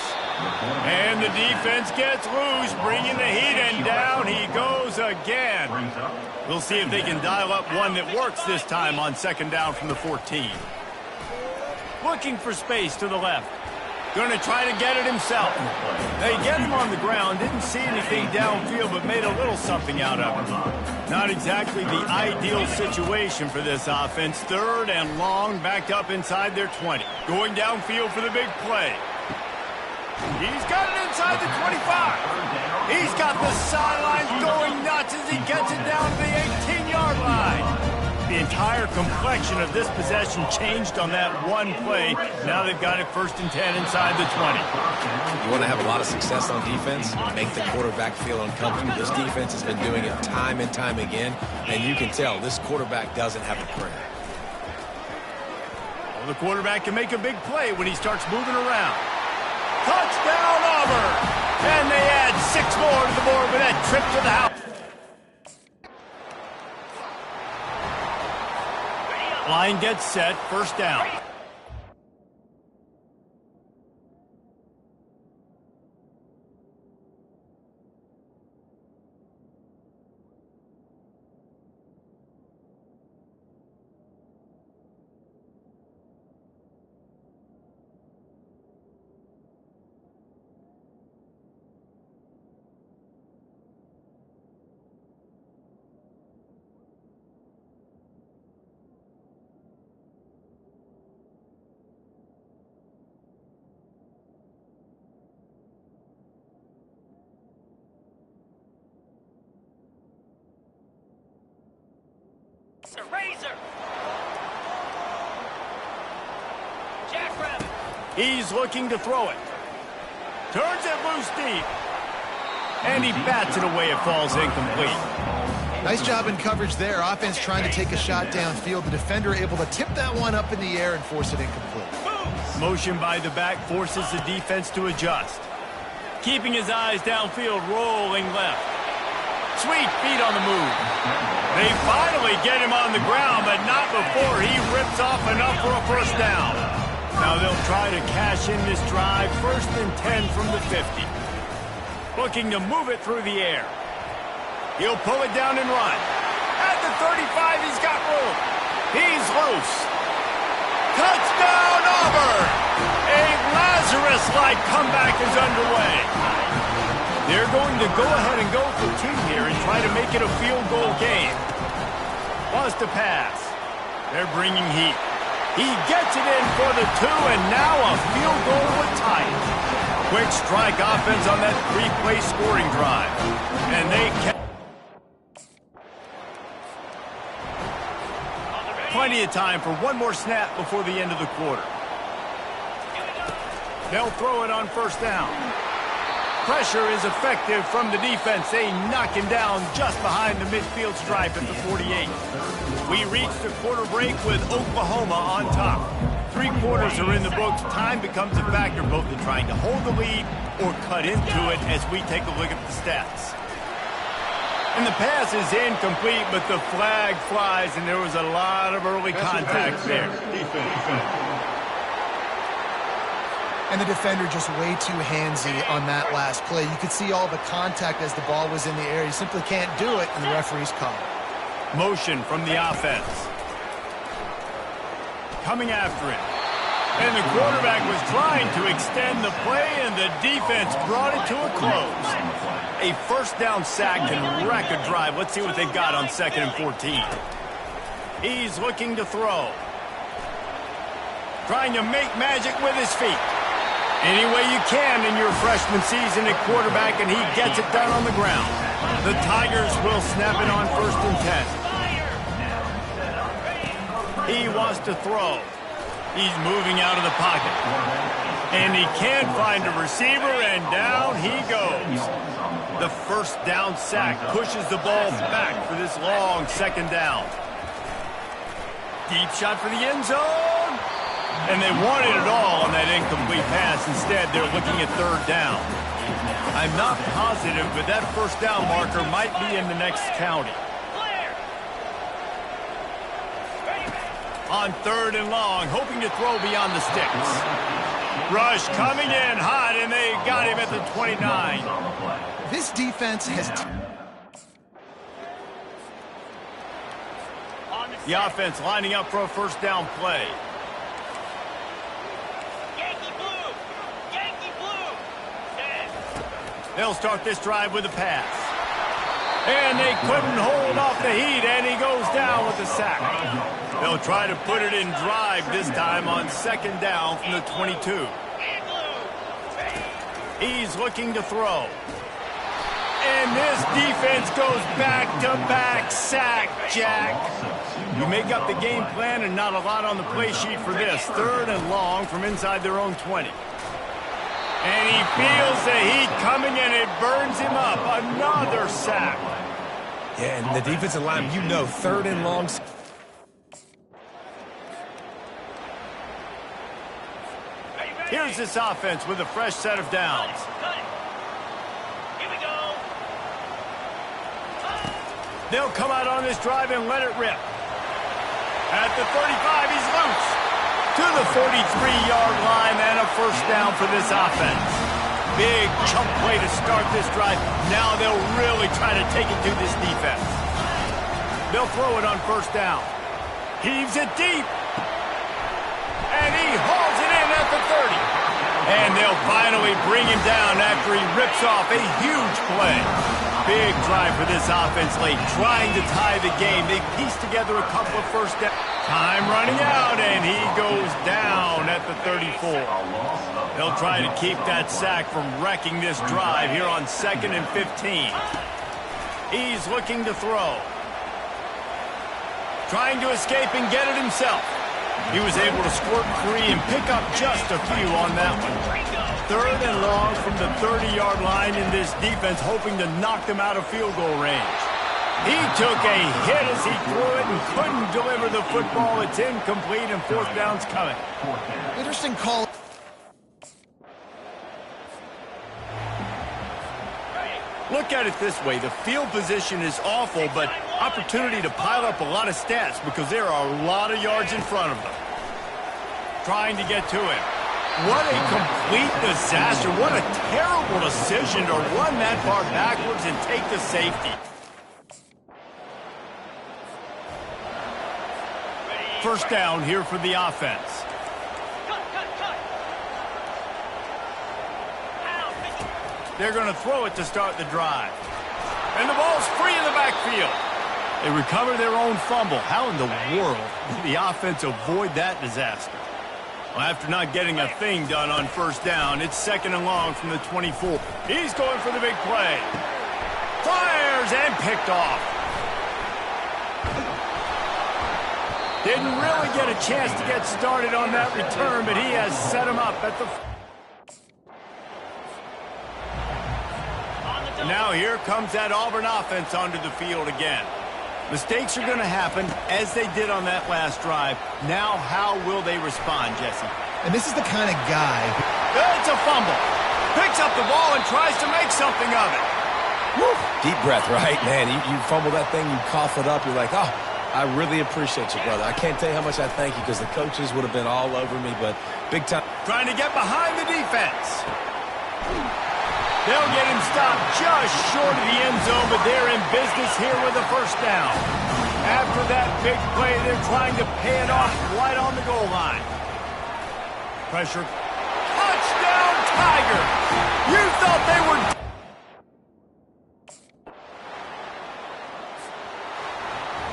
A: And the defense gets loose, bringing the heat, and down he goes again. We'll see if they can dial up one that works this time on second down from the 14. Looking for space to the left. Going to try to get it himself. They get him on the ground, didn't see anything downfield, but made a little something out of it. Not exactly the ideal situation for this offense. Third and long, backed up inside their 20. Going downfield for the big play. He's got it inside the 25. He's got the sidelines going nuts as he gets it down to the 18-yard line. The entire complexion of this possession changed on that one play. Now they've got it first and 10 inside the 20.
C: You want to have a lot of success on defense, make the quarterback feel uncomfortable. This defense has been doing it time and time again, and you can tell this quarterback doesn't have a prayer.
A: Well, the quarterback can make a big play when he starts moving around. Touchdown, Auburn! And they add 6 more to the board with that trip to the house. Line gets set, first down.
D: Razor. Jackrabbit.
A: He's looking to throw it. Turns it loose deep. And he bats it away. It falls incomplete.
B: Nice job in coverage there. Offense trying to take a shot downfield. The defender able to tip that one up in the air and force it incomplete.
A: Motion by the back forces the defense to adjust. Keeping his eyes downfield, rolling left. Sweet feet on the move. They finally get him on the ground, but not before he rips off enough for a first down. Now they'll try to cash in this drive, first and 10 from the 50. Looking to move it through the air. He'll pull it down and run. At the 35, he's got room. He's loose. Touchdown, Auburn! A Lazarus-like comeback is underway. They're going to go ahead and go for 2 here and try to make it a field goal game. Wants to pass. They're bringing heat. He gets it in for the 2, and now a field goal would tie it. Quick strike offense on that 3-play scoring drive. And they can. Plenty of time for one more snap before the end of the quarter. They'll throw it on first down. Pressure is effective from the defense. They knock him down just behind the midfield stripe at the 48. We reach the quarter break with Oklahoma on top. 3 quarters are in the books. Time becomes a factor both in trying to hold the lead or cut into it as we take a look at the stats. And the pass is incomplete, but the flag flies, and there was a lot of early contact there.
B: And the defender just way too handsy on that last play. You could see all the contact as the ball was in the air. You simply can't do it, and the referee's called.
A: Motion from the offense. Coming after it. And the quarterback was trying to extend the play, and the defense brought it to a close. A first down sack can wreck a drive. Let's see what they've got on 2nd and 14. He's looking to throw. Trying to make magic with his feet. Any way you can in your freshman season at quarterback, and he gets it done on the ground. The Tigers will snap it on 1st and 10. He wants to throw. He's moving out of the pocket. And he can't find a receiver, and down he goes. The first down sack pushes the ball back for this long 2nd down. Deep shot for the end zone. And they wanted it all on that incomplete pass. Instead, they're looking at 3rd down. I'm not positive, but that first down marker might be in the next county.
D: Clear.
A: On 3rd and long, hoping to throw beyond the sticks. Rush coming in hot, and they got him at the 29.
B: This defense has...
D: On the
A: The offense lining up for a first down play.
D: Yankee blue. Yankee blue. Set.
A: They'll start this drive with a pass. And they couldn't hold off the heat, and he goes down with a sack. They'll try to put it in drive this time on 2nd down from the 22.
D: And blue.
A: He's looking to throw. And this defense goes back-to-back sack, Jack. You make up the game plan and not a lot on the play sheet for this. 3rd and long from inside their own 20. And he feels the heat coming and it burns him up. Another sack.
C: Yeah, and the defensive line, 3rd and long.
A: Here's this offense with a fresh set of downs.
D: Cut it. Here we go.
A: They'll come out on this drive and let it rip. At the 35, he's loose. To the 43-yard line and a first down for this offense. Big chunk play to start this drive. Now they'll really try to take it to this defense. They'll throw it on first down. Heaves it deep. And he hauls it in at the 30. And they'll finally bring him down after he rips off a huge play. Big drive for this offense late, trying to tie the game. They piece together a couple of first downs. Time running out, and he goes down at the 34. They'll try to keep that sack from wrecking this drive here on 2nd and 15. He's looking to throw. Trying to escape and get it himself. He was able to squirt free and pick up just a few on that one. 3rd and long from the 30-yard line in this defense, hoping to knock them out of field goal range. He took a hit as he threw it and couldn't deliver the football. It's incomplete and 4th down's coming.
B: Interesting call.
A: Look at it this way. The field position is awful, but opportunity to pile up a lot of stats because there are a lot of yards in front of them. Trying to get to him. What a complete disaster. What a terrible decision to run that far backwards and take the safety. First down here for the offense.
D: Cut.
A: They're going to throw it to start the drive. And the ball's free in the backfield. They recover their own fumble. How in the world did the offense avoid that disaster? Well, after not getting a thing done on first down, it's 2nd and long from the 24. He's going for the big play. Fires and picked off. Didn't really get a chance to get started on that return, but he has set him up at the... Now here comes that Auburn offense onto the field again. Mistakes are going to happen, as they did on that last drive. Now how will they respond, Jesse?
B: And this is the kind of guy...
A: It's a fumble. Picks up the ball and tries to make something of it.
C: Woo. Deep breath, right, man? You fumble that thing, you cough it up, you're like, oh, I really appreciate you, brother. I can't tell you how much I thank you because the coaches would have been all over me, but big time.
A: Trying to get behind the defense. They'll get him stopped just short of the end zone, but they're in business here with a first down. After that big play, they're trying to pay it off right on the goal line. Pressure. Touchdown, Tigers! You thought they were...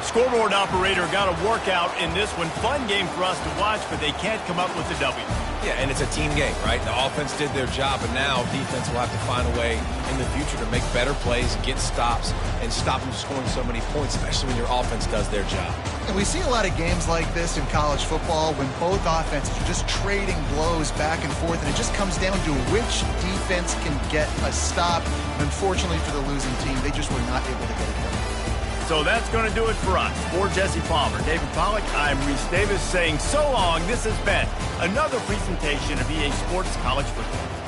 A: Scoreboard operator got a workout in this one. Fun game for us to watch, but they can't come up with a W.
C: Yeah, and it's a team game, right? The offense did their job, and now defense will have to find a way in the future to make better plays, get stops, and stop them scoring so many points, especially when your offense does their job.
B: And we see a lot of games like this in college football when both offenses are just trading blows back and forth, and it just comes down to which defense can get a stop. And unfortunately for the losing team, they just were not able to get it done.
A: So that's going to do it for us. For Jesse Palmer, David Pollack, I'm Reese Davis saying so long. This has been another presentation of EA Sports College Football.